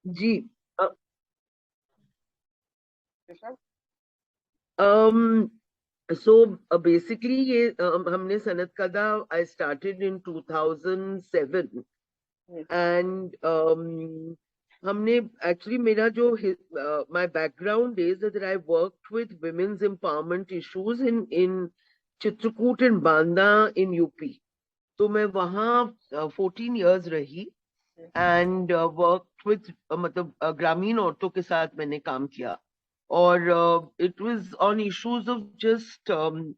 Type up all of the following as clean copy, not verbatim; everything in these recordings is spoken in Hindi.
जी। um so basically ये हमने सनतकदा I started in 2007 and हमने actually मेरा जो my background is that I worked with women's empowerment issues in Chitrakoot and Banda in UP. तो मैं वहाँ 14 years रही and worked with मतलब ग्रामीण औरतों के साथ मैंने काम किया और it was on issues of just um,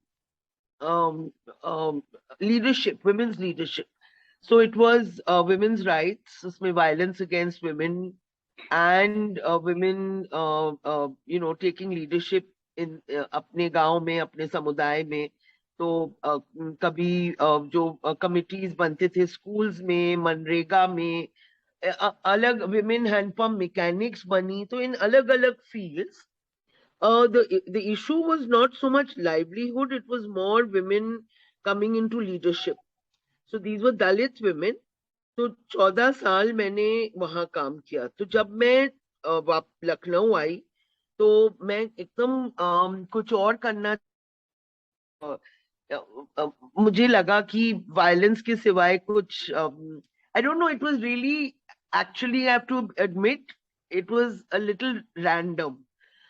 um, leadership, women's leadership. So it was women's rights, उसमें violence against women and women, taking leadership in अपने गांव में, अपने समुदाय में. तो कभी जो कमिटीज बनते थे स्कूल्स में, मनरेगा में, अलग women हैंडपंप मैकेनिक्स बनी. तो इन अलग अलग fields the issue was not so much livelihood, it was more women coming into leadership. So these were Dalit women. तो 14 साल मैंने वहां काम किया. तो जब मैं लखनऊ आई तो मैं एकदम कुछ और करना. अ, मुझे लगा कि वायलेंस के सिवाय कुछ, I don't know, it was really, actually I have to admit, it was a little random.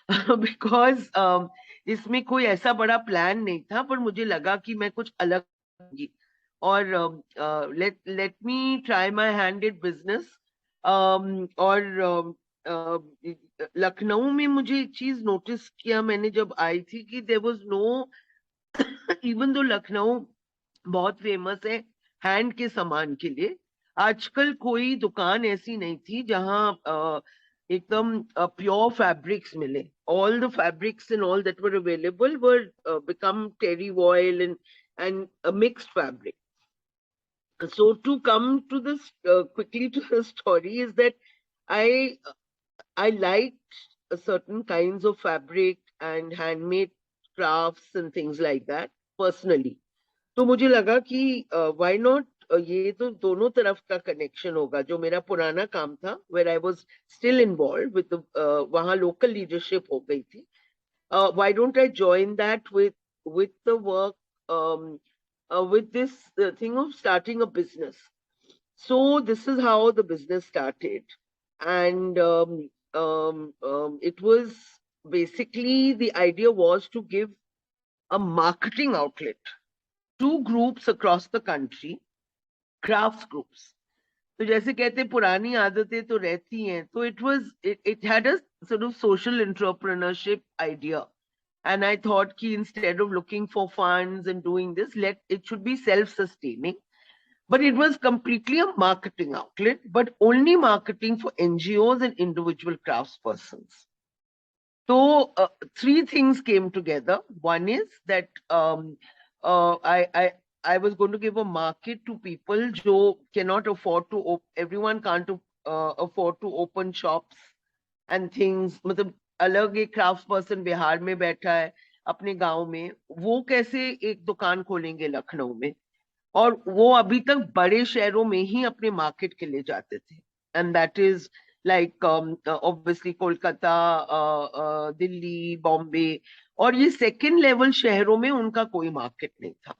Because इसमें कोई ऐसा बड़ा प्लान नहीं था, पर मुझे लगा कि मैं कुछ अलग करूंगी और let let me try my hand in business. और लखनऊ में मुझे एक चीज नोटिस किया मैंने जब आई थी कि there was no, even though Lucknow बहुत फेमस है हैंड के सामान के लिए, आजकल कोई दुकान ऐसी नहीं थी जहां एकदम प्योर फैब्रिक्स मिले. All the fabrics and all that were available were become terry voile and mixed fabric. So to come to this quickly to the story is that I I liked certain kinds of fabric and handmade crafts and things like that personally. तो मुझे लगा कि व्हाई नॉट, ये तो दोनों तरफ का कनेक्शन होगा. जो मेरा पुराना काम था where I was still involve with, वहाँ लोकल लीडरशिप हो गई थी. Why don't I join that with the work, with this thing of starting a business. So this is how the business started. And it was basically, the idea was to give a marketing outlet to groups across the country, crafts groups. तो जैसे कहते हैं, पुरानी आदतें तो रहती हैं. तो it had a sort of social entrepreneurship idea. And I thought कि instead of looking for funds and doing this, let it should be self-sustaining. But it was completely a marketing outlet, but only marketing for NGOs and individual craftspersons. So three things came together. One is that uh, I, I I was going to give a market to people who cannot afford to. Everyone can't afford to open shops and things. मतलब अलग एक क्राफ्ट पर्सन बिहार में बैठा है अपने गांव में, वो कैसे एक दुकान खोलेंगे लखनऊ में? और वो अभी तक बड़े शहरों में ही अपने मार्केट के लिए जाते थे. And that is like obviously Kolkata, Delhi, Bombay. और ये सेकंड लेवल शहरों में उनका कोई मार्केट नहीं था.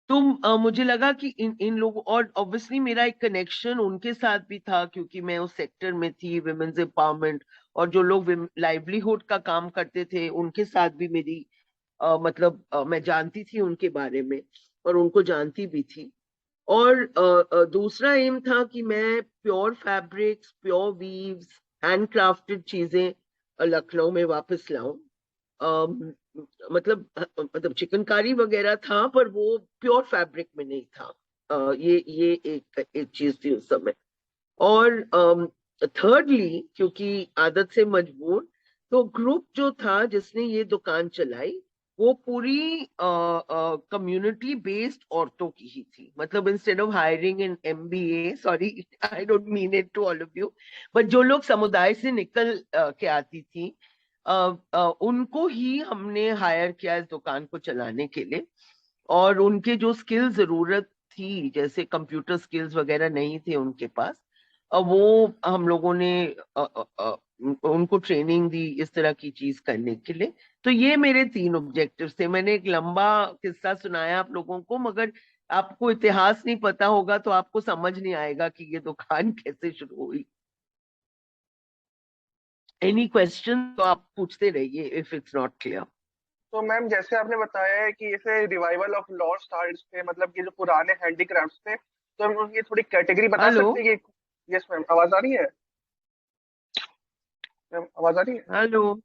तो मुझे लगा कि इन इन लोगों, और ऑब्वियसली मेरा एक कनेक्शन उनके साथ भी था क्योंकि मैं उस सेक्टर में थी, वुमेन्स एम्पावरमेंट. और जो लोग लाइवलीहुड का काम करते थे उनके साथ भी मेरी मतलब मैं जानती थी उनके बारे में और उनको जानती भी थी. और दूसरा एम था कि मैं pure fabrics, pure weaves, handcrafted चीजें लखनऊ में वापस लाऊं. अम, मतलब चिकनकारी वगैरह था पर वो प्योर फैब्रिक में नहीं था. ये एक चीज थी उस समय. और थर्डली, क्योंकि आदत से मजबूर, तो ग्रुप जो था जिसने ये दुकान चलाई वो पूरी कम्युनिटी बेस्ड औरतों की ही थी. मतलब instead of hiring in MBA, sorry I don't mean it to all of you, but जो लोग समुदाय से निकल के आती थी, उनको ही हमने हायर किया इस दुकान को चलाने के लिए. और उनके जो स्किल जरूरत थी, जैसे कंप्यूटर स्किल्स वगैरह नहीं थे उनके पास, वो हम लोगों ने उनको ट्रेनिंग दी इस तरह की चीज करने के लिए। तो ये मेरे 3 ऑब्जेक्टिव थे। मैंने एक लंबा किस्सा सुनाया आप लोगों को, मगर आपको इतिहास नहीं पता होगा तो आपको समझ नहीं आएगा कि ये दुकान कैसे शुरू हुई। एनी क्वेश्चन तो आप पूछते रहिए इफ इट्स नॉट क्लियर। तो मैम जैसे आपने बताया है कि जैसे रिवाइवल ऑफ लॉस्ट आर्ट्स थे, मतलब कि जो पुराने हैंडीक्राफ्ट्स थे, तो हम उनकी थोड़ी कैटेगरी बता हेलो। सकते हैं कि। यस मैम, आवाज आ रही है? मैम आवाज आ रही है? हेलो।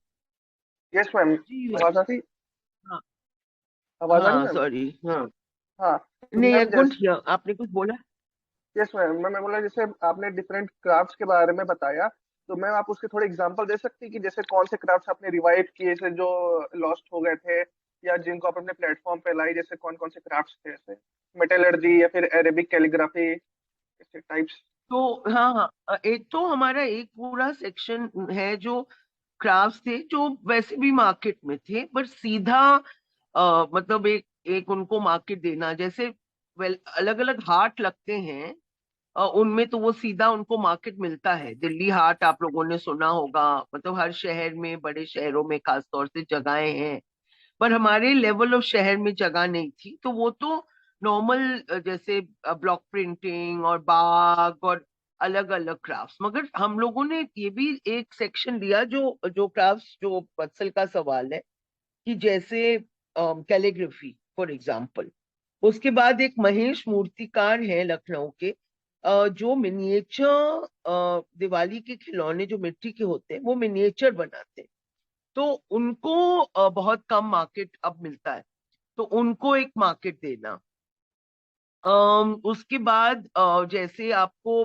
यस मैम, जी। आवाज आ रही? हाँ। आवाज आ रही हाँ मैम? सॉरी। हाँ। हाँ। तो नहीं, आई मैम कुडंट जैसे, हियर, आपने कुछ बोला। यस मैम, मैं बोला जैसे आपने डिफरेंट क्राफ्ट्स के बारे में बताया, तो मैम आप उसके थोड़े एग्जांपल दे सकती हैं कि जैसे कौन से क्राफ्ट्स आपने रिवाइव किए थे जो लॉस्ट हो गए थे, या जिनको आप अपने प्लेटफॉर्म पे लाई, जैसे कौन कौन से क्राफ्ट्स थे, जैसे मेटलर्जी या फिर अरेबिक कैलीग्राफी, ऐसे टाइप्स। तो हाँ हाँ, एक तो हमारा एक पूरा सेक्शन है जो क्राफ्ट्स थे जो वैसे भी मार्केट में थे, पर सीधा मतलब एक एक उनको मार्केट देना, जैसे वेल अलग अलग हाट लगते हैं, उनमें तो वो सीधा उनको मार्केट मिलता है। दिल्ली हाट आप लोगों ने सुना होगा, मतलब हर शहर में, बड़े शहरों में खास तौर से जगहें हैं। पर हमारे लेवल ऑफ शहर में जगह नहीं थी, तो वो तो नॉर्मल जैसे ब्लॉक प्रिंटिंग और बाग और अलग अलग क्राफ्ट्स। मगर हम लोगों ने ये भी एक सेक्शन लिया जो जो क्राफ्ट्स, जो पत्सल का सवाल है कि जैसे कैलीग्राफी फॉर एग्जाम्पल। उसके बाद एक महेश मूर्तिकार है लखनऊ के, जो मिनिएचर दिवाली के खिलौने जो मिट्टी के होते हैं वो मिनिएचर बनाते हैं। तो उनको बहुत कम मार्केट अब मिलता है, तो उनको एक मार्केट देना। उसके बाद जैसे आपको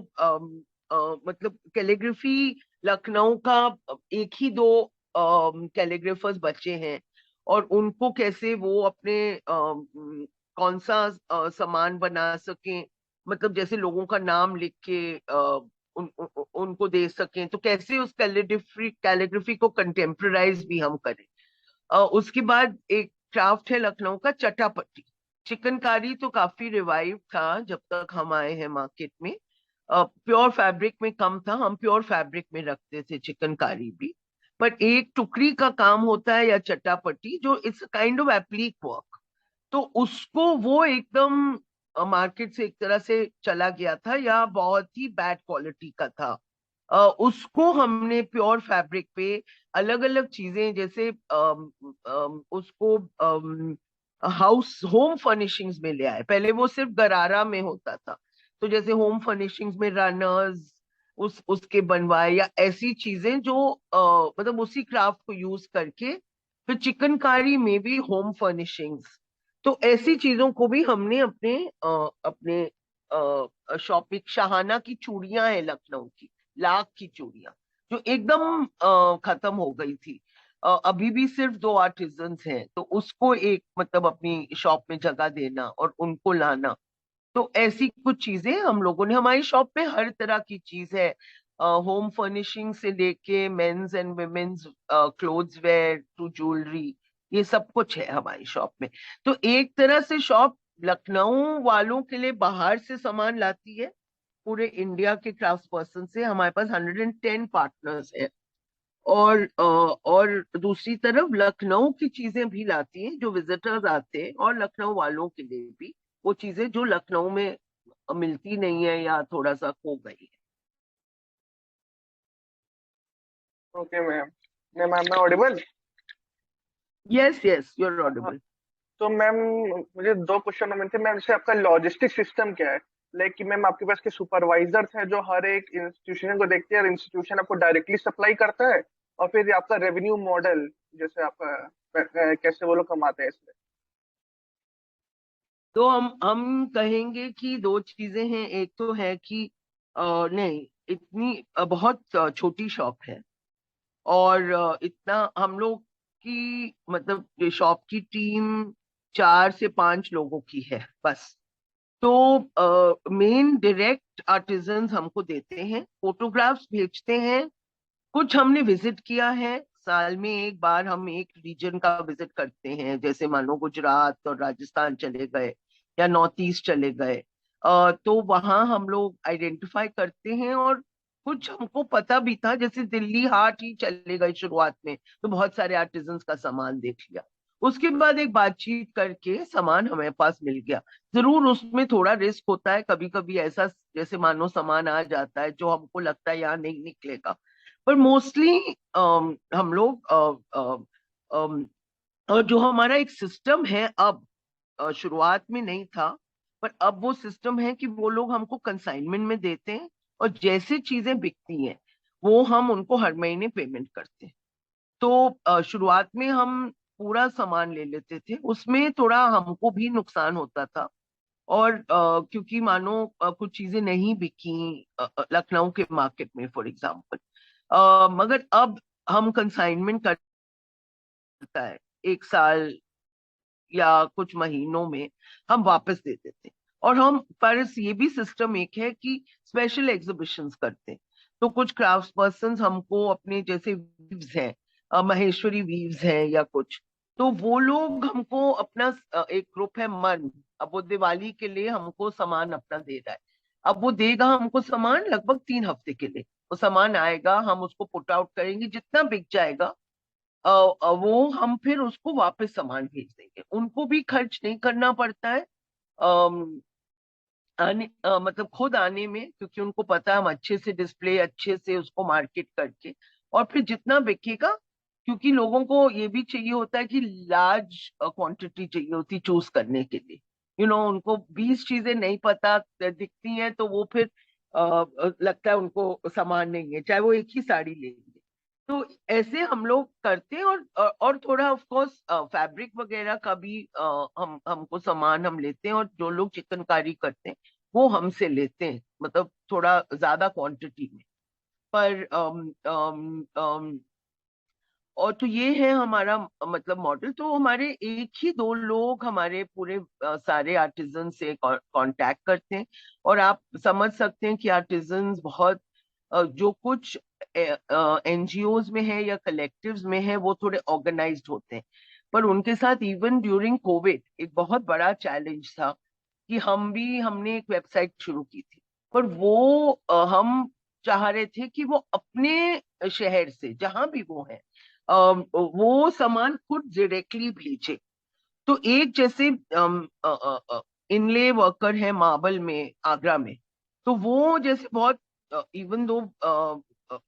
मतलब कैलीग्राफी, लखनऊ का एक ही दो कैलीग्राफर्स बचे हैं, और उनको कैसे वो अपने कौन सा सामान बना सकें, मतलब जैसे लोगों का नाम लिख के उनको दे सकें, तो कैसे उस कैलीग्राफी को कंटेम्परराइज भी हम करें। उसके बाद एक क्राफ्ट है लखनऊ का चटापट्टी। चिकनकारी तो काफी रिवाइव था जब तक हम आए हैं मार्केट में। प्योर फैब्रिक में कम था, हम प्योर फैब्रिक में रखते थे चिकनकारी भी। पर एक टुकड़ी का काम होता है या चटापट्टी, जो इट्स काइंड ऑफ एप्लीक वर्क। तो उसको वो एकदम मार्केट से एक तरह से चला गया था, या बहुत ही बैड क्वालिटी का था। उसको हमने प्योर फैब्रिक पे अलग अलग चीजें, जैसे उसको हाउस होम फर्निशिंग्स में ले आए। पहले वो सिर्फ गरारा में होता था, तो जैसे होम फर्निशिंग्स में रनर्स उसके बनवाए, या ऐसी चीजें जो मतलब उसी क्राफ्ट को यूज करके फिर चिकनकारी में भी होम फर्निशिंग्स। तो ऐसी चीजों को भी हमने अपने शॉप में। शाहाना की चूड़ियां हैं लखनऊ की, लाख की चूड़ियां, जो एकदम खत्म हो गई थी। अभी भी सिर्फ 2 आर्टिजन्स हैं, तो उसको एक मतलब अपनी शॉप में जगह देना और उनको लाना। तो ऐसी कुछ चीजें हम लोगों ने, हमारी शॉप में हर तरह की चीज है, होम फर्निशिंग से लेके men's and women's clothes wear to jewellery, ये सब कुछ है हमारी शॉप में। तो एक तरह से शॉप लखनऊ वालों के लिए बाहर से सामान लाती है, पूरे इंडिया के क्राफ्ट पर्सन से। हमारे पास 110 पार्टनर्स है। और दूसरी तरफ लखनऊ की चीजें भी लाती हैं जो विजिटर्स आते हैं, और लखनऊ वालों के लिए भी वो चीजें जो लखनऊ में मिलती नहीं है या थोड़ा सा खो गई है। Okay ma'am. Ma'am I am audible? Yes yes, you are हाँ। ऑडिबल। तो मैम मुझे दो क्वेश्चन और थे मैम, जैसे आपका लॉजिस्टिक सिस्टम क्या है? लाइक कि मैम आपके पास के सुपरवाइजर्स हैं जो हर एक इंस्टीट्यूशन को देखते हैं, और इंस्टीट्यूशन आपको डायरेक्टली सप्लाई करता है, और फिर आपका रेवेन्यू मॉडल, जैसे आपका कैसे वो लोग कमाते हैं इसमें? तो हम कहेंगे कि 2 चीजें हैं। एक तो है कि नहीं, इतनी बहुत छोटी शॉप है, और इतना हम लोग की मतलब शॉप की टीम 4 से 5 लोगों की है बस। तो मेन डायरेक्ट आर्टिजन्स हमको देते हैं, फोटोग्राफ्स भेजते हैं। कुछ हमने विजिट किया है, साल में एक बार हम एक रीजन का विजिट करते हैं, जैसे मानो गुजरात और राजस्थान चले गए, या नॉर्थ ईस्ट चले गए। तो वहां हम लोग आइडेंटिफाई करते हैं, और कुछ हमको पता भी था, जैसे दिल्ली हाट ही चले गए शुरुआत में, तो बहुत सारे आर्टिजन्स का सामान देख लिया। उसके बाद एक बातचीत करके सामान हमारे पास मिल गया। जरूर उसमें थोड़ा रिस्क होता है, कभी कभी ऐसा जैसे मानो सामान आ जाता है जो हमको लगता है यहाँ नहीं निकलेगा, पर मोस्टली हम लोग और जो हमारा एक सिस्टम है अब, शुरुआत में नहीं था, पर अब वो सिस्टम है कि वो लोग हमको कंसाइनमेंट में देते हैं, और जैसे चीजें बिकती हैं वो हम उनको हर महीने पेमेंट करते हैं। तो शुरुआत में हम पूरा सामान ले लेते थे, उसमें थोड़ा हमको भी नुकसान होता था। और क्योंकि मानो कुछ चीजें नहीं बिकी लखनऊ के मार्केट में फॉर एग्जाम्पल, मगर अब हम कंसाइनमेंट करता है, एक साल या कुछ महीनों में हम वापस दे देते हैं। और हम पर ये भी सिस्टम एक है कि स्पेशल एग्जीबिशंस करते हैं। तो कुछ क्राफ्ट पर्सन हमको अपने जैसे वीव्स हैं, महेश्वरी वीव्स हैं या कुछ, तो वो लोग हमको अपना एक ग्रुप है मन, अब वो दिवाली के लिए हमको सामान अपना दे रहा है। अब वो देगा हमको सामान लगभग 3 हफ्ते के लिए। वो सामान आएगा, हम उसको पुट आउट करेंगे, जितना बिक जाएगा वो हम फिर उसको वापस सामान भेज देंगे। उनको भी खर्च नहीं करना पड़ता है मतलब खुद आने में, क्योंकि उनको पता है हम अच्छे से डिस्प्ले, अच्छे से उसको मार्केट करके, और फिर जितना बिकेगा, क्योंकि लोगों को ये भी चाहिए होता है कि लार्ज क्वांटिटी चाहिए होती चूज करने के लिए। उनको 20 चीजें नहीं पता दिखती हैं, तो वो फिर लगता है उनको सामान नहीं है, चाहे वो एक ही साड़ी लेंगे। तो ऐसे हम लोग करते हैं। और थोड़ा ऑफ कोर्स फैब्रिक वगैरह का भी हम हमको सामान हम लेते हैं, और जो लोग चिकनकारी करते हैं वो हमसे लेते हैं, मतलब थोड़ा ज्यादा क्वांटिटी में। पर और तो ये है हमारा मतलब मॉडल। तो हमारे एक ही दो लोग हमारे पूरे सारे आर्टिजन से कांटेक्ट करते हैं। और आप समझ सकते हैं कि आर्टिजन्स बहुत जो कुछ एनजीओज में है या कलेक्टिव्स में है वो थोड़े ऑर्गेनाइज्ड होते हैं। पर उनके साथ इवन ड्यूरिंग कोविड एक बहुत बड़ा चैलेंज था कि हमने एक वेबसाइट शुरू की थी, पर वो हम चाह रहे थे कि वो अपने शहर से जहां भी वो है वो सामान खुद डायरेक्टली भेजे। तो एक जैसे इनले वर्कर है मार्बल में, आगरा में, तो वो जैसे बहुत इवन दो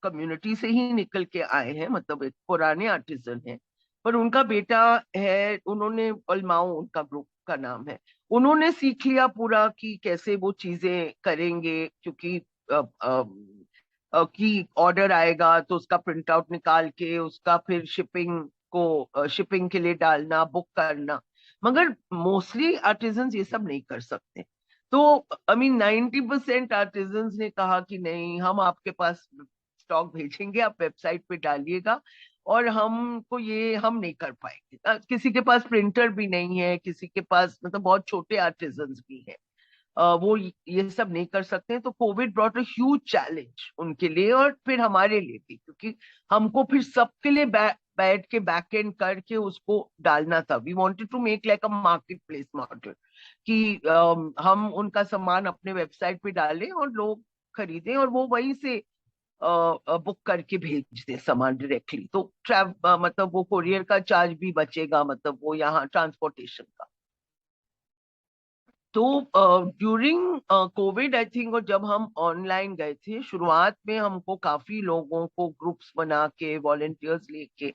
कम्युनिटी से ही निकल के आए हैं, मतलब एक पुराने आर्टिजन हैं, पर उनका बेटा है, उन्होंने अलमाओ उनका ग्रुप का नाम है, उन्होंने सीख लिया पूरा कि कैसे वो चीजें करेंगे, क्योंकि कि ऑर्डर आएगा तो उसका प्रिंट आउट निकाल के उसका फिर शिपिंग के लिए डालना, बुक करना। मगर मोस्टली आर्टिजन्स ये सब नहीं कर सकते। तो आई मीन 90% आर्टिजन्स ने कहा कि नहीं, हम आपके पास स्टॉक भेजेंगे, आप वेबसाइट पे डालिएगा, और हमको ये हम नहीं कर पाएंगे। किसी के पास प्रिंटर भी नहीं है, किसी के पास मतलब बहुत छोटे आर्टिजन्स भी हैं, वो ये सब नहीं कर सकते हैं। तो Covid brought a huge challenge उनके लिए और फिर हमारे लिए भी, क्योंकि हमको फिर सबके लिए बैठ के बैक एंड करके उसको डालना था। We wanted to make like a market place model, कि हम उनका सामान अपने वेबसाइट पे डालें और लोग खरीदें, और वो वहीं से बुक करके भेज दे सामान डायरेक्टली। तो मतलब वो कोरियर का चार्ज भी बचेगा, मतलब वो यहाँ ट्रांसपोर्टेशन का। तो ड्यूरिंग कोविड आई थिंक, और जब हम ऑनलाइन गए थे शुरुआत में, हमको काफी लोगों को ग्रुप्स बना के वॉलेंटियर्स लेके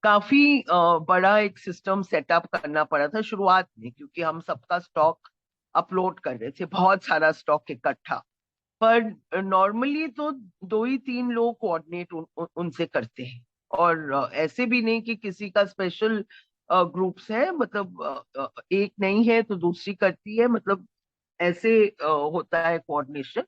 काफी बड़ा एक सिस्टम सेटअप करना पड़ा था शुरुआत में, क्योंकि हम सबका स्टॉक अपलोड कर रहे थे, बहुत सारा स्टॉक इकट्ठा। पर नॉर्मली तो 2 ही 3 लोग कोऑर्डिनेट उनसे करते हैं। और ऐसे भी नहीं कि किसी का स्पेशल ग्रुप्स है, मतलब एक नहीं है तो दूसरी करती है, मतलब ऐसे होता है कोऑर्डिनेशन।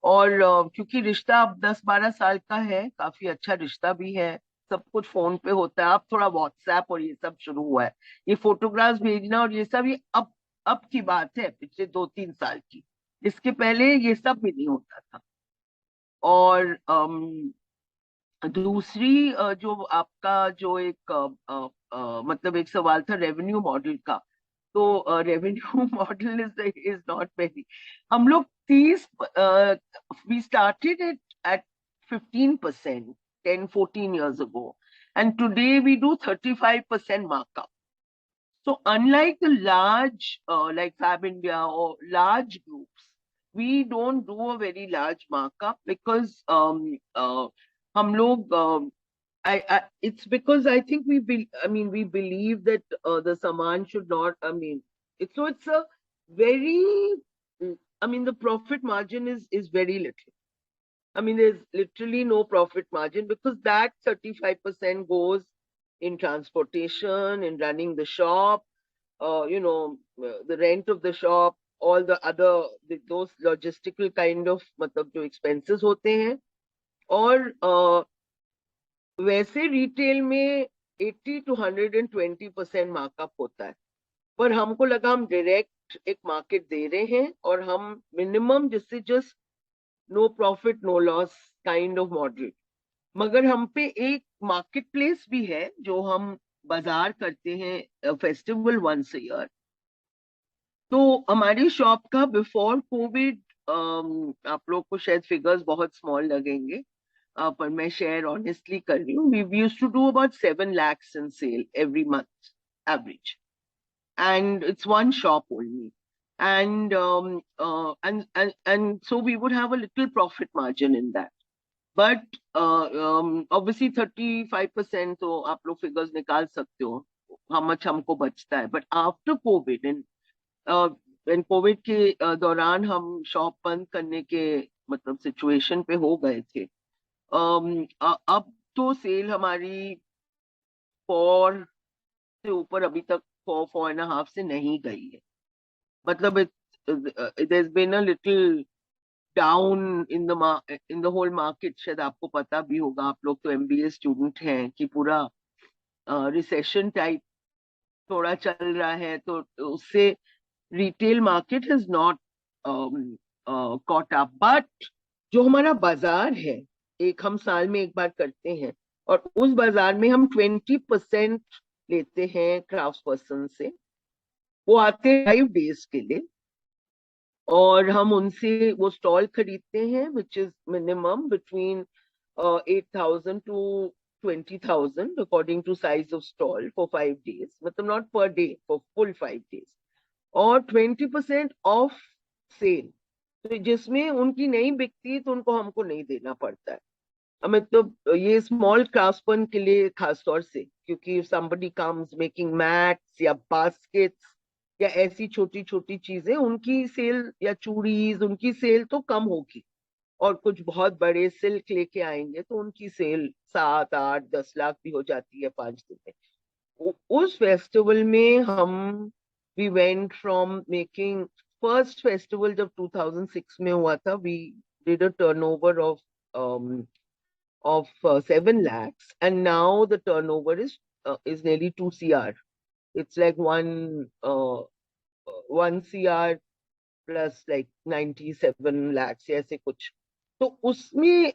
और क्योंकि रिश्ता अब 10-12 साल का है, काफी अच्छा रिश्ता भी है, सब कुछ फोन पे होता है। अब थोड़ा व्हाट्सएप और ये सब शुरू हुआ है, ये फोटोग्राफ्स भेजना और ये सब, ये अब की बात है, पिछले 2-3 साल की। इसके पहले ये सब भी नहीं होता था। और दूसरी जो आपका जो एक मतलब एक सवाल था रेवेन्यू मॉडल का, तो revenue model is not very. हम लोग 30, we started it at 15% 10-14 years ago, and today we do 35% markup. So unlike the large, like Fab India or large groups, we don't do a very large markup because हम लोग it's because I think we believe that the saman should not, it's a very, the profit margin is very little. There's literally no profit margin because that 35% goes in transportation, in running the shop, the rent of the shop, all the other, those logistical kind of मतलब जो expenses होते हैं. और वैसे रिटेल में 80 to 120% मार्कअप होता है. पर हमको लगा हम डायरेक्ट एक मार्केट दे रहे हैं और हम मिनिमम, जिससे just no profit no loss kind of model. मगर हम पे एक मार्केट प्लेस भी है जो हम बाजार करते हैं फेस्टिवल वंस अ ईयर. तो हमारी शॉप का बिफोर कोविड, आप लोग को शायद फिगर्स बहुत स्मॉल लगेंगे, पर मैं शेयर ऑनेस्टली कर रही हूँ. We used to do about 7 lakhs in sale every month average, and it's one shop only. And so we would have a little profit margin in that. But obviously 35%, तो आप लोग फिगर्स निकाल सकते हो how much हमको बचता है. But after COVID, कोविड के दौरान हम शॉप बंद करने के मतलब सिचुएशन पे हो गए थे. अब तो सेल हमारी 4 से ऊपर अभी तक 4.5 से नहीं गई है. मतलब there's been a little down in the whole market. शायद आपको पता भी होगा, आप लोग तो एमबीए स्टूडेंट हैं, कि पूरा रिसेशन टाइप थोड़ा चल रहा है, तो उससे retail market has not caught up. But जो हमारा बाजार है, एक हम साल में एक बार करते हैं, और उस बाजार में हम 20% लेते हैं क्राफ्ट पर्सन से. वो आते हैं 5 days के लिए, और हम उनसे वो स्टॉल खरीदते हैं, which is minimum between 8,000 to 20,000 according to size of stall for 5 days, मतलब not per day, for full 5 days. और 20% ऑफ सेल, तो जिसमें उनकी नहीं बिकती तो उनको हमको नहीं देना पड़ता है. हमें तो ये स्मॉल क्राफ्ट्समैन के लिए खास तौर से, क्योंकि somebody comes making mats या baskets या ऐसी छोटी छोटी चीजें, उनकी सेल, या चूड़ीज, उनकी सेल तो कम होगी. और कुछ बहुत बड़े सिल्क लेके आएंगे तो उनकी सेल 7, 8, 10 लाख भी हो जाती है 5 दिन में. उस फेस्टिवल में हम we went from making, first festival जब 2006 में हुआ था, we did a turnover of 7 lakhs, and now the turnover is nearly 2 CR. It's like 1 CR plus like 97 lakhs या ऐसे कुछ. तो उसमें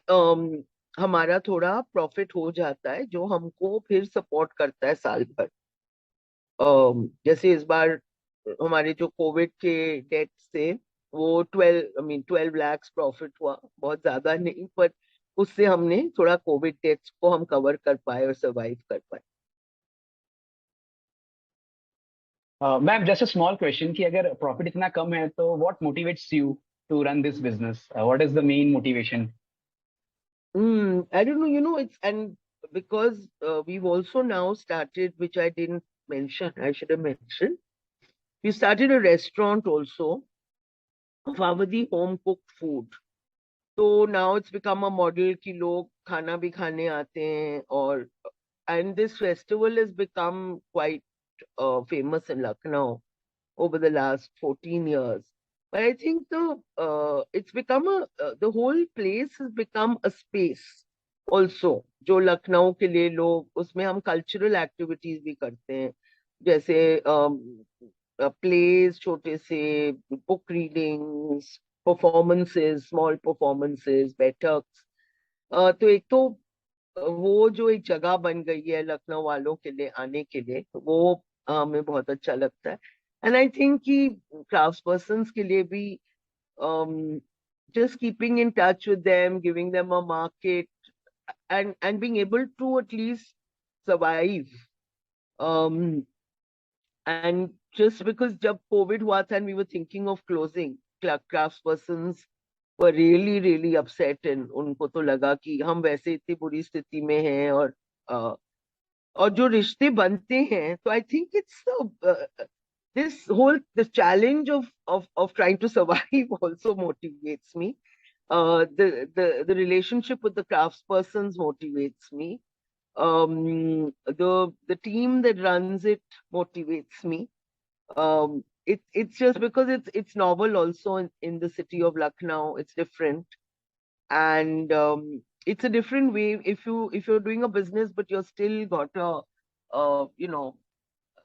हमारा थोड़ा प्रॉफिट हो जाता है, जो हमको फिर सपोर्ट करता है साल भर. जैसे इस बार हमारे जो कोविड के डेट से वो 12 lakhs प्रॉफिट हुआ, बहुत ज्यादा नहीं, पर उससे हमने थोड़ा कोविड डेट्स को हम कवर कर पाए और सरवाइव कर पाए. Ma'am, just a small question कि अगर प्रॉफिट इतना कम है तो what motivates you to run this business? What is the main motivation? I don't know, it's, and because we've also now started, which I didn't mention, I should have mentioned, we started a restaurant also of Avadi home cooked food. So now it's become a model कि लोग खाना भी खाने आते हैं, और and this festival has become quite famous in Lucknow over the last 14 years. But I think it's become the whole place has become a space also. जो लखनऊ के लिए लोग, उसमें हम cultural activities भी करते हैं, जैसे plays, छोटे से book readings, performances, small performances, बैठक. तो एक तो वो जो एक जगह बन गई है लखनऊ वालों के लिए आने के लिए, वो हमें बहुत अच्छा लगता है. एंड आई थिंक कि क्राफ्ट पर्सन्स के लिए भी just keeping in touch with them, giving them a market, and being able to at least survive. Um, and just because jab COVID hua tha and we were thinking of closing, crafts persons were really really upset and उनको तो लगा कि हम वैसे इतनी बुरी स्थिति में हैं uh, और जो रिश्ते बनते हैं तो I think it's this whole the challenge of trying to survive also motivates me. The relationship with the craftspersons motivates me. The team that runs it motivates me. It's just because it's novel also in the city of Lucknow. It's different, and it's a different way. If you're doing a business, but you're still got a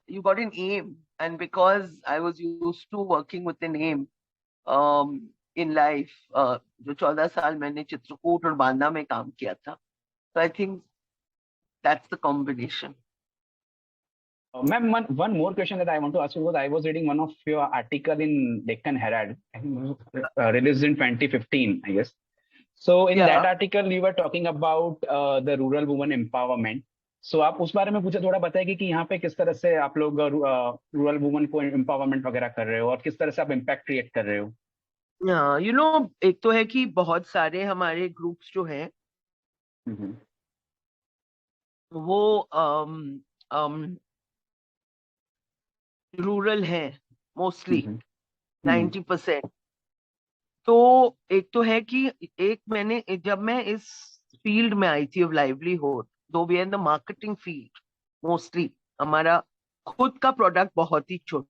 you got an aim, and because I was used to working with an aim in life, जो 14 साल मैंने चित्रकूट और बांदा में काम किया था, so I think that's the combination. Ma'am, one more question that I want to ask you was I was reading one of your article in Deccan Herald, released in 2015, I guess. So in that Yeah. article, you were talking about the rural woman empowerment. So आप उस बारे में मुझे थोड़ा बताइए कि यहाँ पे किस तरह से आप लोग रूरल वुमन को एम्पावरमेंट वगैरह कर रहे हो और किस तरह से आप इम्पैक्ट क्रिएट कर रहे हो. एक तो है कि बहुत सारे हमारे ग्रुप्स जो हैं वो रूरल हैं मोस्टली 90%. तो एक तो है कि एक मैंने जब मैं इस फील्ड में आई थी of livelihood, though we are in the marketing field mostly, हमारा खुद का प्रोडक्ट बहुत ही छोटा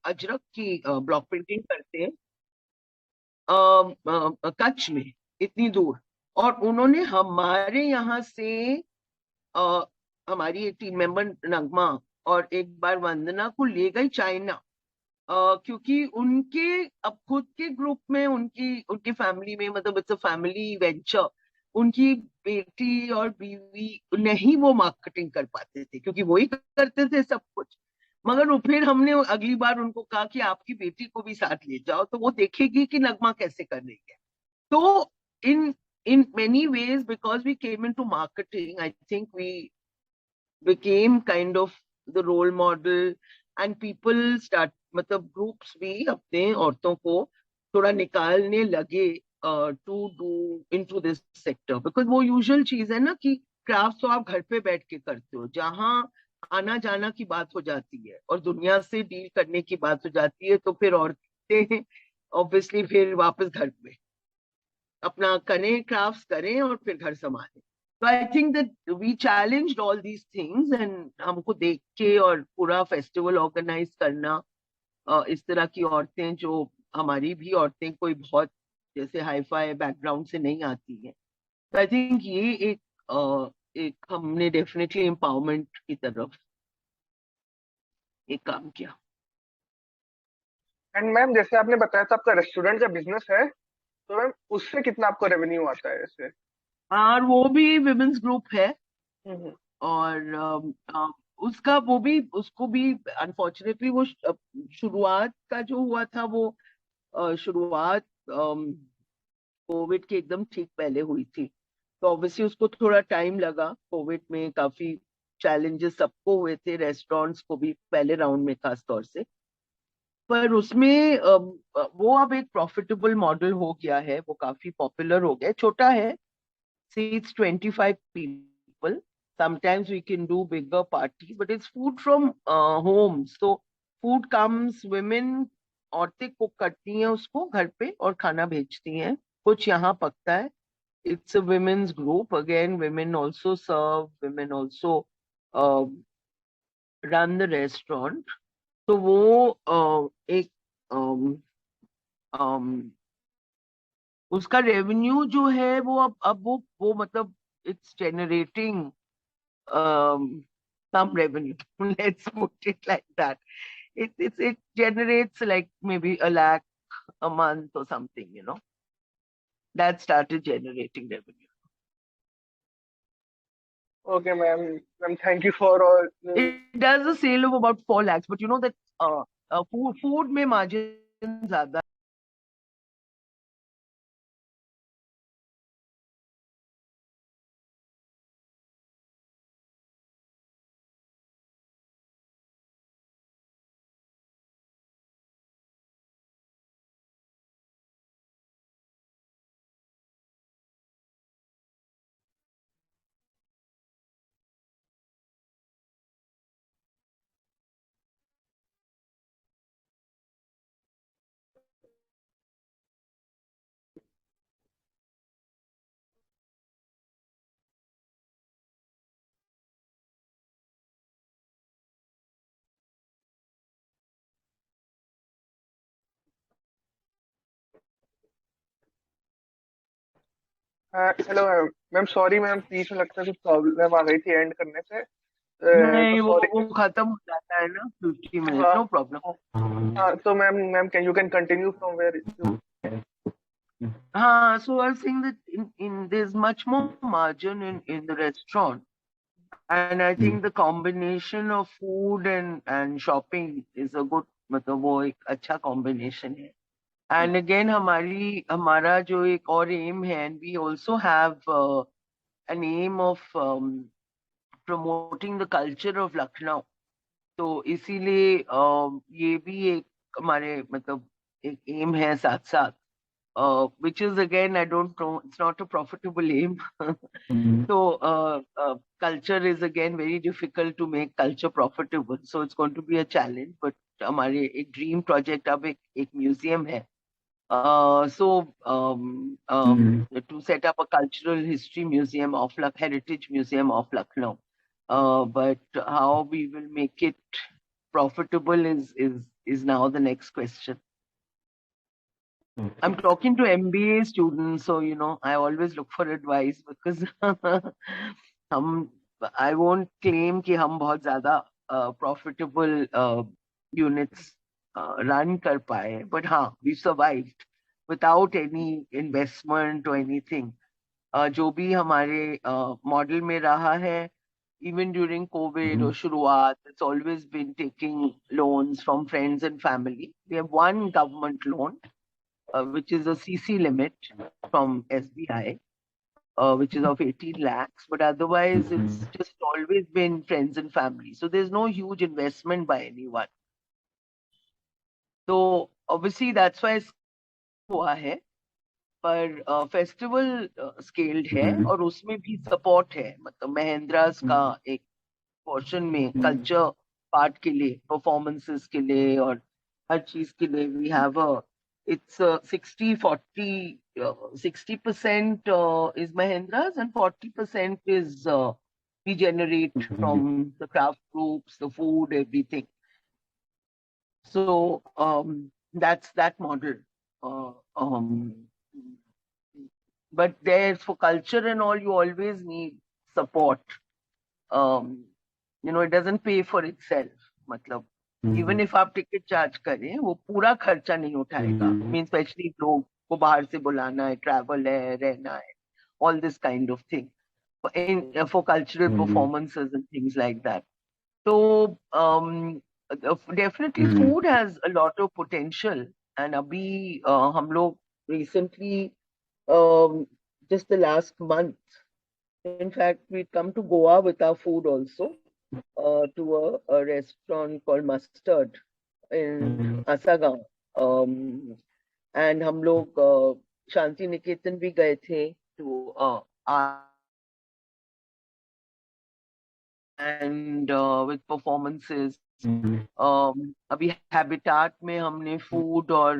अजरक की ब्लॉक प्रिंटिंग करते हैं कच्छ में, इतनी दूर. और उन्होंने हमारे यहाँ से अ, हमारी एक टीम मेंबर नगमा और एक बार वंदना को ले गई चाइना, क्योंकि उनके अब खुद के ग्रुप में उनकी उनकी फैमिली में, मतलब इट्स अ फैमिली वेंचर, उनकी बेटी और बीवी नहीं वो मार्केटिंग कर पाते थे क्योंकि वही करते थे सब कुछ. मगर वो फिर हमने अगली बार उनको कहा कि आपकी बेटी को भी साथ ले जाओ तो वो देखेगी कि नगमा कैसे कर रही है. तो in many ways, because we came into marketing, I think we became kind of the role model, and people start, मतलब ग्रुप्स भी अपने औरतों को थोड़ा निकालने लगे to do into this sector. Because वो यूजुअल चीज है ना कि क्राफ्ट तो आप घर पे बैठ के करते हो, जहाँ आना जाना की बात हो जाती है और दुनिया से डील करने की बात हो जाती है, तो फिर औरतें ऑब्वियसली फिर वापस घर में अपना करें, क्राफ्ट्स करें और फिर घर संभालें. तो I think that we challenged all these things, and हमको देख के और पूरा फेस्टिवल ऑर्गेनाइज करना, इस तरह की औरतें जो हमारी भी औरतें कोई बहुत जैसे हाईफाई बैकग्राउंड से नहीं आती हैं, तो आई थिंक ये एक हमने डेफिनेटली एम्पावरमेंट की तरफ एक काम किया. एंड मैम जैसे आपने बताया था आपका रेस्टोरेंट का बिजनेस है, तो मैम उससे कितना आपको रेवेन्यू आता है ऐसे? और वो भी विमेंस ग्रुप है, हम्म और उसका वो भी उसको भी अनफॉर्चुनेटली वो शुरुआत का जो हुआ था वो शुरुआत कोविड के एकदम ठीक पहले हुई थी. तो ऑब्वियसली उसको थोड़ा टाइम लगा. कोविड में काफी चैलेंजेस सबको हुए थे, रेस्टोरेंट्स को भी पहले राउंड में खास तौर से. पर उसमें वो अब एक प्रॉफिटेबल मॉडल हो गया है, वो काफी पॉपुलर हो गया है. छोटा है, say it's 25 people. Sometimes we can do bigger parties, but it's food from home. So food comes, women, औरतें कुक करती हैं उसको घर पे और खाना भेजती हैं, कुछ यहाँ पकता है. It's a women's group. Again, women also serve, women also uh, run the restaurant. तो वो एक अम, अम, उसका रेवेन्यू जो है वो अब वो मतलब it's generating some revenue. Let's put it like that. It generates like maybe a lakh a month or something, that started generating revenue. Okay, ma'am, thank you for all. It does a sale of about 4 lakhs, but you know that food में margin ज़्यादा. Hello ma'am, ma'am sorry ma'am, बीच में लगता है कुछ प्रॉब्लम आ गई थी एंड करने से, तो नहीं, वो सॉरी। वो खत्म हो जाता है ना 50 मिनट, हाँ नो प्रॉब्लम. हाँ हाँ, तो ma'am ma'am can you can continue from where you. हाँ, so I was saying that in there's much more margin in the restaurant, and I think the combination of food and shopping is a good, मतलब वो एक अच्छा combination है. And again हमारा जो एक और aim है, and we also have an aim of promoting the culture of Lucknow. तो इसीलिए ये भी एक हमारे मतलब एक aim है साथ साथ, which is again, I don't know, it's not a profitable aim. So culture is again very difficult to make culture profitable. So it's going to be a challenge. But हमारे एक dream project अब एक museum है. To set up a cultural history museum of heritage museum of Lucknow. But how we will make it profitable is now the next question. I'm talking to MBA students, so I always look for advice because हम I won't claim कि हम बहुत ज़्यादा profitable units run कर पाए, but हाँ, we survived without any investment or anything. जो भी हमारे मॉडल में रहा है, even during COVID or शुरुआत, it's always been taking loans from friends and family. We have one government loan, which is a CC limit from SBI, which is of 18 lakhs. But otherwise, it's just always been friends and family. So there's no huge investment by anyone. So obviously that's why it's हुआ है, पर फेस्टिवल स्केल्ड है और उसमें भी सपोर्ट है, मतलब महिंद्रास का एक पोर्शन में कल्चर पार्ट के लिए, परफॉर्मेंसेस के लिए और हर चीज के लिए we have a it's 60-40, 60% is Mahindra's and 40% is we generate from the craft groups, the food, everything. So that's that model. Uh, um, but there for culture and all, you always need support. um, it doesn't pay for itself. मतलब even if आप टिकट चार्ज करें, वो पूरा खर्चा नहीं उठाएगा. मीन स्पेशली लोग को बाहर से बुलाना है, ट्रैवल है, रहना है, all this kind of thing for cultural performances and things like that. So definitely food has a lot of potential. And अभी हम लोग recently, just the last month, in fact, we'd come to Goa with our food also, to a restaurant called Mustard in Asagaon. And हम लोग शांति निकेतन भी गए थे to art and with performances. अभी हैबिटाट में हमने फूड और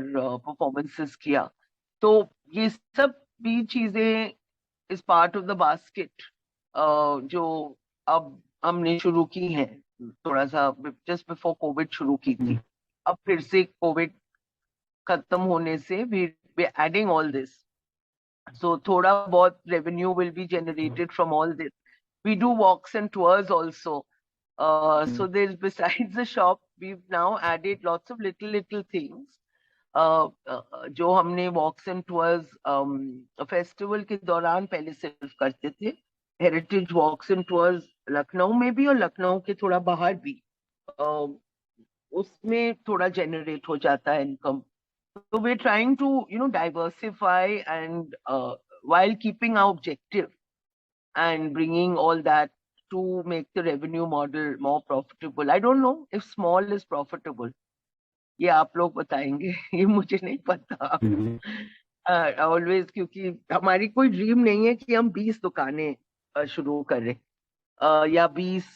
परफॉर्मेंसेस किया. तो ये सब भी चीजें is part of the basket जो अब हमने शुरू की हैं. थोड़ा सा जस्ट बिफोर कोविड शुरू की थी। अब फिर से कोविड खत्म होने से we adding all this, so थोड़ा बहुत revenue will be generated from all this. We do walks and tours also. So there's besides the shop, we've now added lots of little things. जो हमने वॉक्स एंड टूर्स फेस्टिवल के दौरान पहले सिर्फ करते थे, heritage walks and tours Lucknow में भी और लखनऊ के थोड़ा बाहर भी, उसमें थोड़ा जनरेट हो जाता है income. So we're trying to, diversify and while keeping our objective and bringing all that to make the revenue model more profitable. I don't know if small is profitable. ये आप लोग बताएंगे, ये मुझे नहीं पता। ऑलवेज क्योंकि हमारी कोई ड्रीम नहीं है कि हम 20 दुकानें शुरू करें, या 20,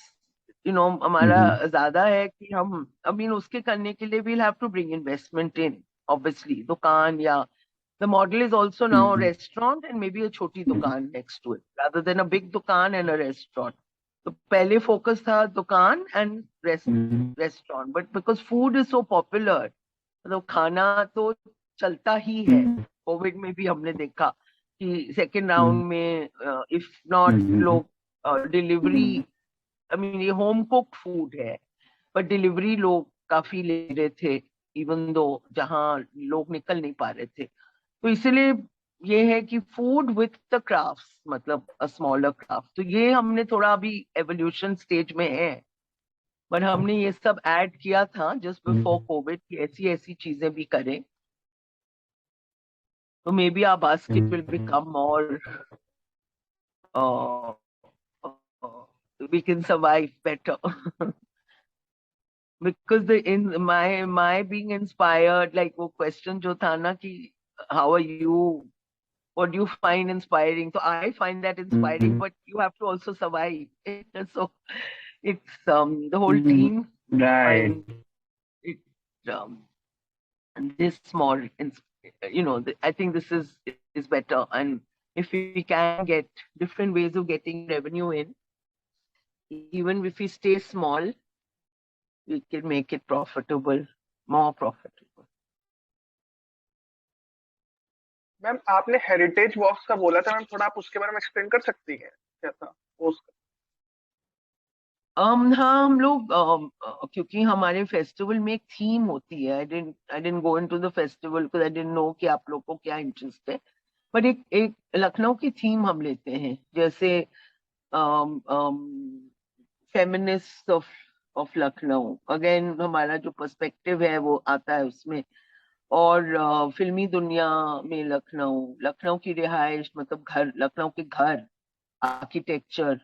हमारा ज्यादा है कि हम, आई मीन उसके करने के लिए we'll have to bring investment in, obviously दुकान, या the model is also now a restaurant and maybe a choti dukan next to it rather than a big dukan and a restaurant. तो पहले फोकस था दुकान and restaurant, but because food is so popular, मतलब खाना तो चलता ही है। कोविड में भी हमने देखा कि सेकेंड राउंड में इफ नॉट लोग डिलीवरी, आई मीन ये होम कुक्ड फूड है, पर डिलीवरी लोग काफी ले रहे थे, इवन दो जहाँ लोग निकल नहीं पा रहे थे। तो इसलिए ये है कि फूड विथ द क्राफ्ट्स, मतलब अ स्मॉलर क्राफ्ट, तो ये हमने थोड़ा अभी एवोल्यूशन स्टेज में है। पर हमने ये सब ऐड किया था जस्ट बिफोर कोविड कि ऐसी ऐसी चीजें भी करें, तो maybe our basket will become more, we can survive better. because the in my being inspired, like वो question जो था ना कि how are you, what do you find inspiring, so I find that inspiring, but you have to also survive. So it's the whole team Right. find it, um, this more I think this is better, and if we can get different ways of getting revenue in, even if we stay small, we can make it profitable, more profitable. Ma'am आपने हेरिटेज वॉक्स का बोला था मैम, थोड़ा आप उसके बारे में एक्सप्लेन कर सकती हैं क्या था उसका? हाँ, हम लोग क्योंकि हमारे फेस्टिवल में एक थीम होती है, I didn't go into the festival because I didn't know कि आप लोग को क्या इंटरेस्ट है, पर एक एक लखनऊ की थीम हम लेते हैं, जैसे फेमिनिस्ट ऑफ लखनऊ, अगेन हमारा जो पर्सपेक्टिव है वो आता है उसमें। और फिल्मी दुनिया में लखनऊ, लखनऊ की रिहाइश, मतलब घर, लखनऊ के घर, आर्किटेक्चर,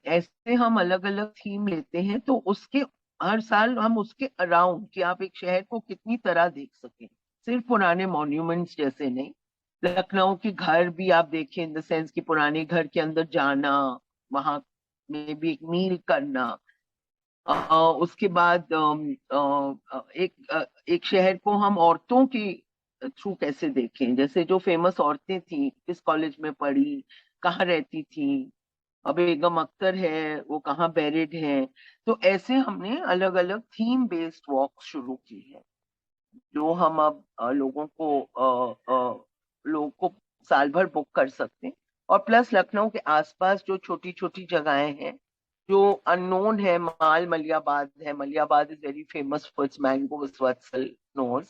ऐसे हम अलग अलग थीम लेते हैं, तो उसके हर साल हम उसके अराउंड कि आप एक शहर को कितनी तरह देख सकें, सिर्फ पुराने मॉन्यूमेंट्स जैसे नहीं। लखनऊ के घर भी आप देखें इन द सेंस कि पुराने घर के अंदर जाना, वहां में भी एक मील करना, उसके बाद एक शहर को हम औरतों के थ्रू कैसे देखें, जैसे जो फेमस औरतें थी, किस कॉलेज में पढ़ी, कहाँ रहती थी, अब बेगम अख्तर है वो कहाँ बेरिड है। तो ऐसे हमने अलग अलग थीम बेस्ड वॉक शुरू की है, जो हम अब लोगों को साल भर बुक कर सकते हैं। और प्लस लखनऊ के आसपास जो छोटी छोटी जगहें हैं जो अननोन है, माल मलियाबाद है, Malihabad is very famous for its mangoes, Vatsal knows,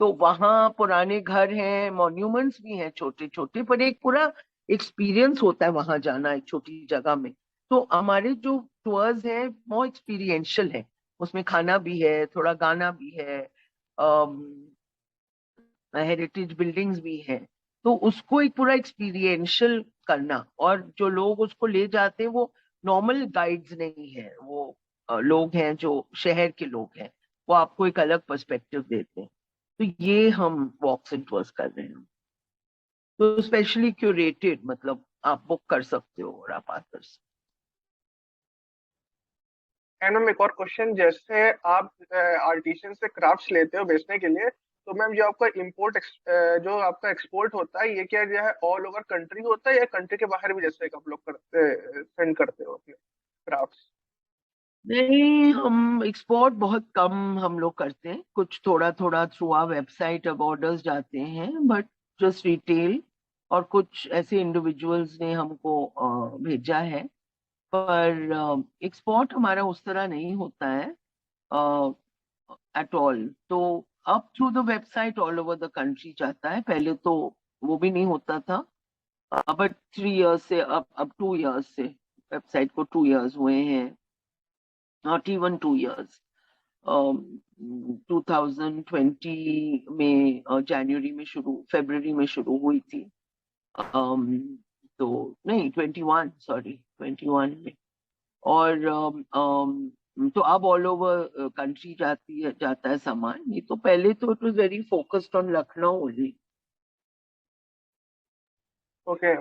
तो वहाँ पुराने घर हैं, मॉन्यूमेंट्स भी हैं छोटे छोटे, पर एक पूरा एक्सपीरियंस होता है वहां जाना एक छोटी जगह में। तो हमारे जो टूर्स हैं वो एक्सपीरियंशियल है, उसमें खाना भी है, थोड़ा गाना भी है, हेरिटेज बिल्डिंग्स भी हैं, तो उसको एक पूरा एक्सपीरियंशियल करना। और जो लोग उसको ले जाते हैं वो नॉर्मल गाइड्स नहीं है, वो लोग हैं जो शहर के लोग हैं, वो आपको एक अलग पर्सपेक्टिव देते हैं। तो ये हम वॉक्स एंड टूर्स कर रहे हैं, तो स्पेशली क्यूरेटेड, मतलब आप बुक कर सकते हो और आप आ कर सकते एंड मैम एक और क्वेश्चन, जैसे आप आर्टिशियन से क्राफ्ट्स लेते हो बेचने के लिए, तो मैम जो आपका इम्पोर्ट जो आपका एक्सपोर्ट होता है, ये क्या जो है ऑल ओवर कंट्री होता है या कंट्री के बाहर भी जैसे आप लोग करते सेंड करते हो अपने क्राफ्ट्स? नहीं, हम एक्सपोर्ट बहुत कम हम लोग करते हैं, कुछ थोड़ा थोड़ा थ्रू आवर वेबसाइट अब ऑर्डर्स जाते हैं, बट जस्ट रिटेल। और कुछ ऐसे इंडिविजुअल्स ने हमको भेजा है, पर एक्सपोर्ट हमारा उस तरह नहीं होता है एट ऑल। तो अब through the website all over the country जाता है, पहले तो वो भी नहीं होता था। बट 3 इयर्स से, अब 2 इयर्स से, वेबसाइट को 2 इयर्स हुए हैं, नॉट इवन 2 इयर्स। 2020 में जनवरी में शुरू, फरवरी में शुरू हुई थी। तो नहीं, 21, सॉरी, 21 में। और तो अब ऑल ओवर कंट्री जाता है सामान। ये तो पहले तो it was very focused on Lucknow only. Okay.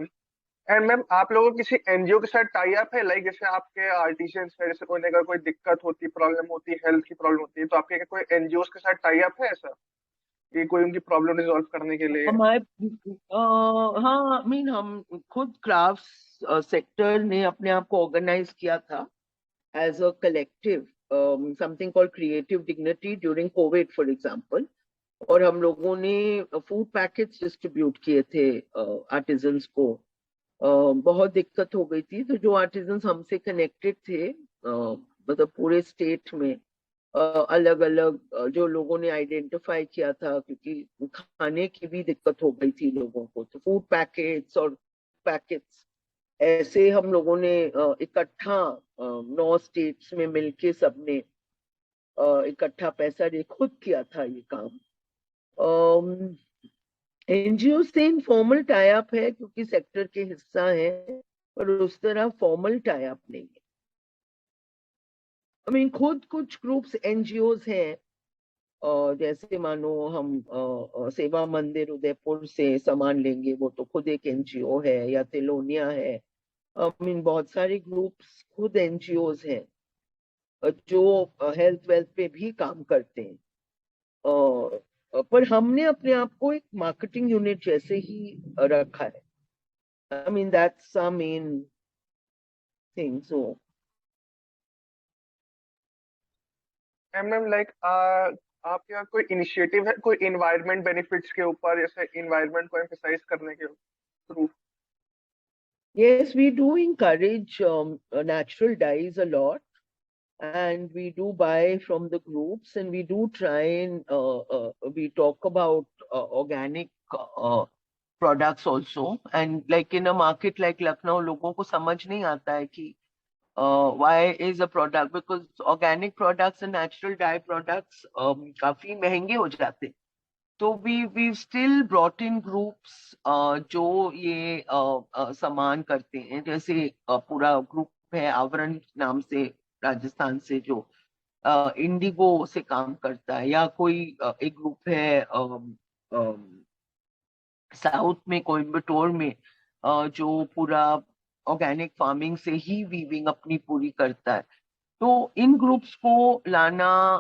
And ma'am, आप लोगों को किसी एनजीओ के साथ टाई अप है, लाइक जैसे आपके आर्टिशियंस है, जैसे कोई अगर कोई दिक्कत होती, प्रॉब्लम होती, हेल्थ की प्रॉब्लम होती है, तो आपके कोई एनजीओ के साथ टाई अप है ऐसा, कि कोई उनकी प्रॉब्लम रिजॉल्व करने के लिए? हमारे हाँ, मीन हम खुद क्राफ्ट्स सेक्टर ने अपने आप को ऑर्गेनाइज किया था as a collective, something called creative dignity during covid for example. और हम लोगों ने फूड पैकेट्स डिस्ट्रीब्यूट किए थे आर्टिजन्स को। बहुत दिक्कत हो गई थी, तो जो आर्टिजन्स हमसे कनेक्टेड थे, मतलब पूरे स्टेट में अलग अलग जो लोगों ने आइडेंटिफाई किया था, क्योंकि खाने की भी दिक्कत हो गई थी लोगों को, तो फूड पैकेट्स और पैकेट्स ऐसे हम लोगों ने इकट्ठा 9 स्टेट्स में मिलके सबने इकट्ठा पैसा दे खुद किया था ये काम। एनजीओ से इनफॉर्मल टाई अप है, क्योंकि सेक्टर के हिस्सा है, पर उस तरह फॉर्मल टाई अप नहीं है। आई मीन खुद कुछ ग्रुप्स एनजीओज हैं, जैसे मानो हम सेवा मंदिर उदयपुर से सामान लेंगे, वो तो खुद एक एनजीओ है, या तिलोनिया है। आई मीन बहुत सारे ग्रुप्स खुद एनजीओज हैं जो हेल्थ वेल्थ पे भी काम करते हैं। पर हमने अपने आप को एक मार्केटिंग यूनिट जैसे ही रखा है। I mean that's our main thing. So and ma'am, like आपके यहाँ कोई इनिशिएटिव है कोई इन्वायरमेंट बेनिफिट्स के ऊपर, जैसे इन्वायरमेंट को एम्फेसाइज करने के through? yes, we do encourage natural dyes a lot, and we do buy from the groups, and we do try and we talk about organic products also. And like in a market like Lucknow, लोगों को समझ नहीं आता है कि why is a product, because organic products and natural dye products काफी महंगे हो जाते हैं। तो we still brought in groups जो ये सामान करते हैं, जैसे पूरा ग्रुप है आवरण नाम से, राजस्थान से, जो इंडिगो से काम करता है, या कोई एक ग्रुप है साउथ में कोयम्बटूर में, जो पूरा ऑर्गेनिक फार्मिंग से ही वीविंग अपनी पूरी करता है। तो इन ग्रुप्स को लाना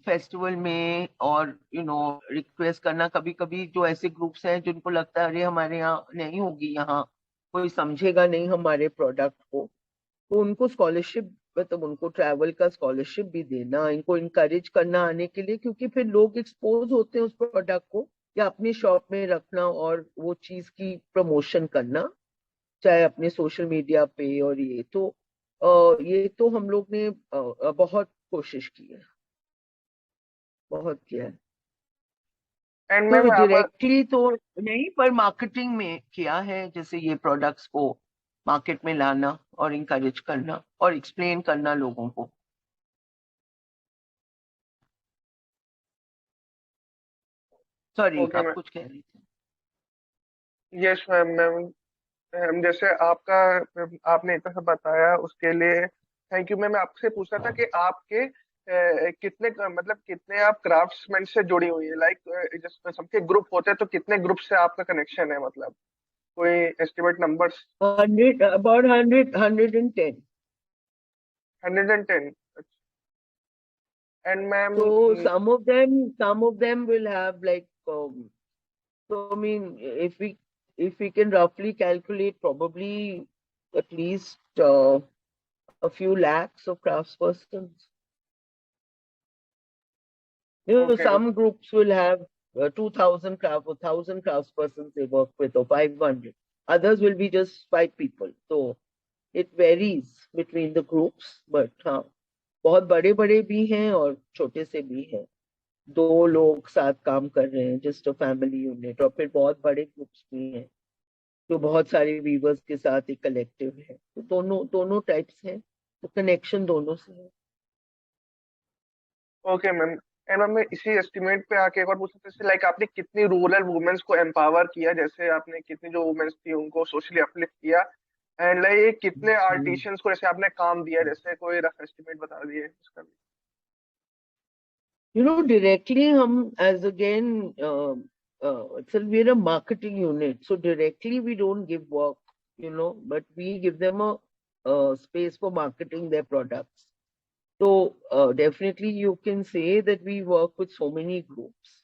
फेस्टिवल में, और रिक्वेस्ट करना, कभी कभी जो ऐसे ग्रुप्स हैं जिनको लगता है अरे हमारे यहाँ नहीं होगी, यहाँ कोई समझेगा नहीं हमारे प्रोडक्ट को, तो उनको स्कॉलरशिप, मतलब उनको ट्रैवल का स्कॉलरशिप भी देना, इनको इनकरेज करना आने के लिए, क्योंकि फिर लोग एक्सपोज होते हैं उस प्रोडक्ट को, या अपनी शॉप में रखना और वो चीज की प्रमोशन करना, चाहे अपने सोशल मीडिया पे। और ये तो हम लोग ने बहुत कोशिश की है, बहुत किया है। एंड तो मैम आप, डायरेक्टली तो नहीं, पर मार्केटिंग में किया है, जैसे ये प्रोडक्ट्स को मार्केट में लाना और इंकरेज करना और एक्सप्लेन करना लोगों को। सॉरी, ओके आप मैम। कुछ कह रही थी। Yes ma'am. मैम, जैसे आपका, आपने इतना सब बताया उसके लिए थैंक यू मैम। मैं आपसे पूछ रहा था कि आपके कितने, मतलब कितने आप क्राफ्ट्समैन से जुड़ी हुई है, लाइक जैसे सबके ग्रुप होते हैं, तो कितने ग्रुप से आपका कनेक्शन है, मतलब कोई estimate numbers? 100, about 100, 110। 110? And ma'am, So some of them will have like so I mean, if we can roughly calculate, probably at least a few lakhs of craftspersons. You know, okay some groups will have 2,000 craft or 1,000 craftspersons they work with, or 500. Others will be just 5 people. So it varies between the groups, but हाँ, बहुत बड़े बड़े भी हैं और छोटे से भी हैं. 2 लोग साथ काम कर रहे हैं, जस्ट अ फैमिली यूनिट, और फिर बहुत बड़े ग्रुप्स भी हैं जो बहुत सारे वीवर्स के साथ एक कलेक्टिव है. तो दोनों दोनों टाइप्स हैं, तो कनेक्शन दोनों से है. Okay ma'am. एंड मैम मैं इसी एस्टिमेट पे आके एक और पूछ सकते हैं, लाइक आपने कितनी रूरल वुमेन्स को एम्पावर किया, जैसे आपने कितनी जो वुमेन्स थी उनको सोशली अपलिफ्ट किया, एंड लाइक कितने आर्टिशियंस को जैसे आपने काम दिया, जैसे कोई रफ एस्टिमेट बता दिए इसका भी. You know, directly hum as again, so we're a marketing unit. So directly we don't give work, but we give them a space for marketing their products. So definitely you can say that we work with so many groups.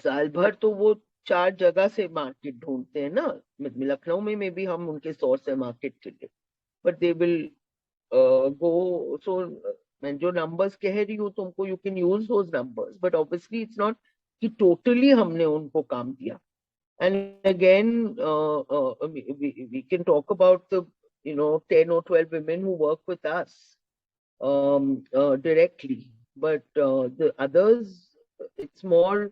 साल भर तो वो 4 जगह से मार्केट ढूंढते हैं ना. लखनऊ में भी हम उनके सोर्स है मार्केट के लिए, but they will go. So मैं जो नंबर्स कह रही हूँ तुमको, you can use those numbers, but obviously it's not कि टोटली हमने उनको काम दिया. And again we can talk about the 10 or 12 women who work with us directly, but the others, it's more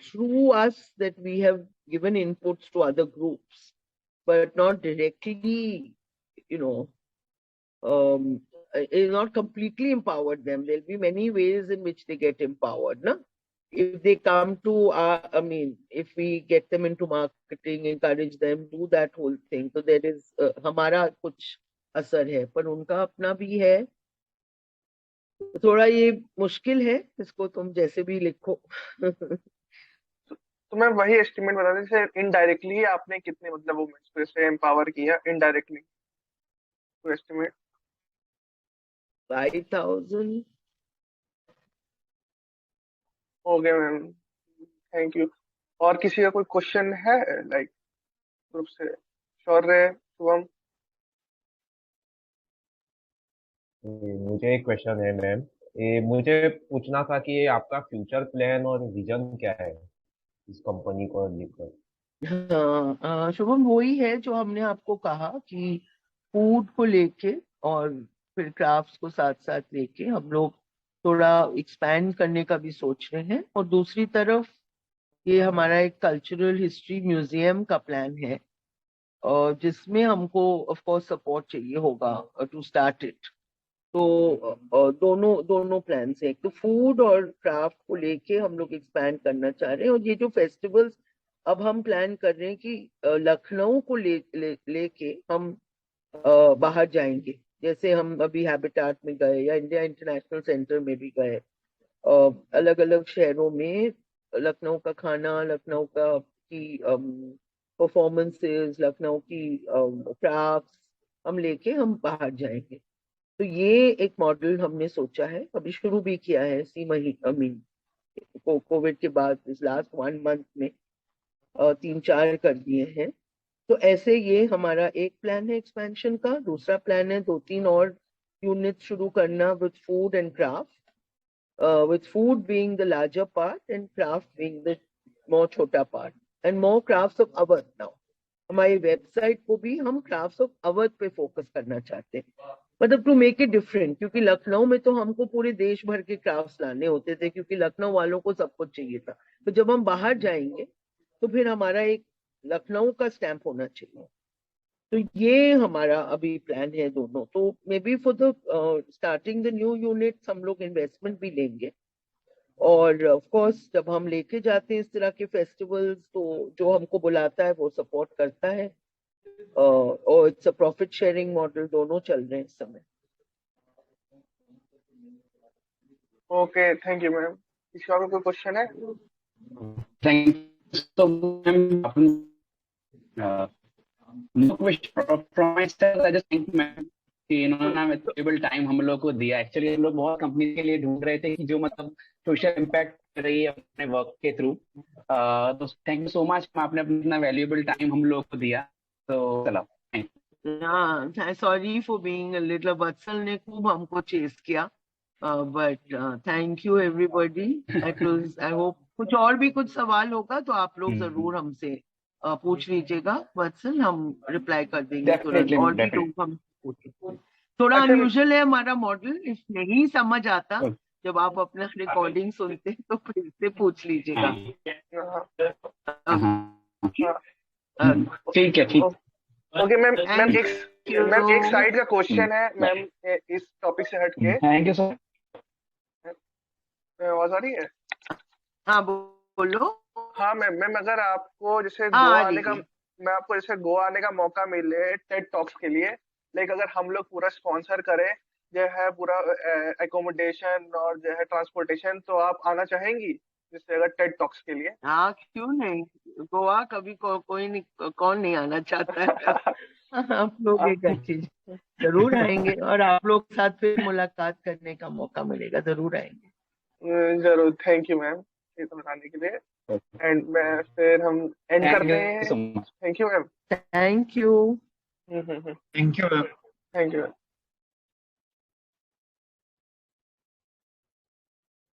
through us that we have given inputs to other groups, but not directly, you know, is not completely empowered them. There'll be many ways in which they get empowered. No? If they come to our, I mean, if we get them into marketing, encourage them, do that whole thing. So there is, हमारा कुछ असर है, पर उनका अपना भी है. थोड़ा ये मुश्किल है, इसको तुम जैसे भी लिखो. तो मैं वही एस्टिमेट बता दें, जैसे इनडायरेक्टली आपने कितने मतलब वुमेन्स को जैसे एम्पावर किया इनडायरेक्टली, तो estimate. 5,000. Okay ma'am, thank you. और किसी का कोई क्वेश्चन है लाइक ग्रुप से? शौर्य, शुभम. मुझे एक क्वेश्चन है मैम. ये मुझे पूछना था कि ये आपका फ्यूचर प्लान और विजन क्या है इस कंपनी को लेकर. हाँ, शुभम, वही है जो हमने आपको कहा कि फूड को लेके और फिर क्राफ्ट्स को साथ साथ लेके हम लोग थोड़ा एक्सपैंड करने का भी सोच रहे हैं. और दूसरी तरफ ये हमारा एक कल्चरल हिस्ट्री म्यूजियम का प्लान है, और जिसमें हमको ऑफ कोर्स सपोर्ट चाहिए होगा टू स्टार्ट इट. तो दोनों दोनों प्लान्स हैं. एक तो फूड और क्राफ्ट को लेके हम लोग एक्सपैंड करना चाह रहे हैं. और ये जो फेस्टिवल्स अब हम प्लान कर रहे हैं कि लखनऊ को लेके हम बाहर जाएंगे. जैसे हम अभी हैबिटाट में गए या इंडिया इंटरनेशनल सेंटर में भी गए, अलग अलग शहरों में लखनऊ का खाना, लखनऊ का की परफॉर्मेंसेस, लखनऊ की क्राफ्ट्स हम लेके हम बाहर जाएंगे. तो ये एक मॉडल हमने सोचा है, अभी शुरू भी किया है इसी महीने, आई मीन कोविड के बाद इस लास्ट 1 मंथ में 3-4 कर दिए हैं. तो ऐसे ये हमारा एक प्लान है एक्सपेंशन का. दूसरा प्लान है 2-3 और यूनिट शुरू करना with food and craft, with food being the larger part and craft being the more छोटा part, and more crafts of Awadh now. हमारी वेबसाइट को भी हम क्राफ्ट्स ऑफ अवध पे फोकस करना चाहते हैं, मतलब टू मेक इट डिफरेंट. क्योंकि लखनऊ में तो हमको पूरे देश भर के क्राफ्ट्स लाने होते थे, क्योंकि लखनऊ वालों को सब कुछ चाहिए था. तो जब हम बाहर जाएंगे तो फिर हमारा एक लखनऊ का स्टैंप होना चाहिए. तो ये हमारा अभी प्लान है दोनों. तो may be for the starting the new unit हम लोग इन्वेस्टमेंट भी लेंगे. और ऑफ कोर्स जब हम लेके जाते हैं इस तरह के फेस्टिवल्स, तो जो हमको बुलाता है वो सपोर्ट करता है. और it's a profit sharing model, दोनों चल रहे हैं इस समय. Okay, thank you ma'am. किसी और को कोई क्वेश्चन है? Thank you. तो ma'am no question from myself. I just think ma'am कि इन्होंने वेल्युएबल टाइम हम लोग को दिया. एक्चुअली हम लोग बहुत कंपनी के लिए ढूंढ रहे थे कि जो मतलब सोशल इम्पैक्ट कर रही है अपने वर्क के थ्रू. तो थैंक यू सो मच, आपने अपना वेल्युएबल टाइम हम लोग को दिया. तो चलो, थैंक यू. हाँ, सॉरी फॉर बीइंग लिटिल, वत्सल ने खूब हमको चेस किया, but thank you everybody. It was, I hope कुछ और भी कुछ सवाल होगा तो आप लोग जरूर हमसे पूछ लीजिएगा वत्सल, हम रिप्लाई कर देंगे तुरंत। डेफिनेटली और भी डेफिनेटली। लोग हम पूछेंगे। थोड़ा अच्छा अनयूजुअल है हमारा मॉडल, इफ नहीं समझ आता जब आप अपना रिकॉर्डिंग सुनते तो फिर से पूछ लीजिएगा। हाँ, Okay? हाँ, ठीक है, ठीक। Okay ma'am. Thank मैम एक you. साइड का क्वेश्चन है मैम, इस टॉपिक से हट के। Thank you sir. आवाज आ रही है? हाँ, बोलो। हाँ मैम, अगर आपको जैसे हाँ, गोवा आ आने रही का, है। मैं आपको जैसे गोवा आने का मौका मिले टेड टॉक्स के लिए, लाइक अगर हम लोग पूरा स्पॉन्सर करें, जो है पूरा एकोमोडेशन और जो है ट्रांसपोर्टेशन, तो आप आना चाहेंगी जैसे अगर टेड टॉक्स के लिए? हाँ, क्यों नहीं। गोवा कभी कोई नहीं, कौन नहीं आना चाहता है। आप लोग एक अच्छी, जरूर आएंगे और आप लोग के साथ फिर मुलाकात करने का मौका मिलेगा, जरूर आएंगे। जरूर, थैंक यू मैम ये तो बताने के लिए। एंड मैं फिर हम एंड थैंक करते यू हैं। So much. Thank you ma'am. Thank you. Thank you. Thank you.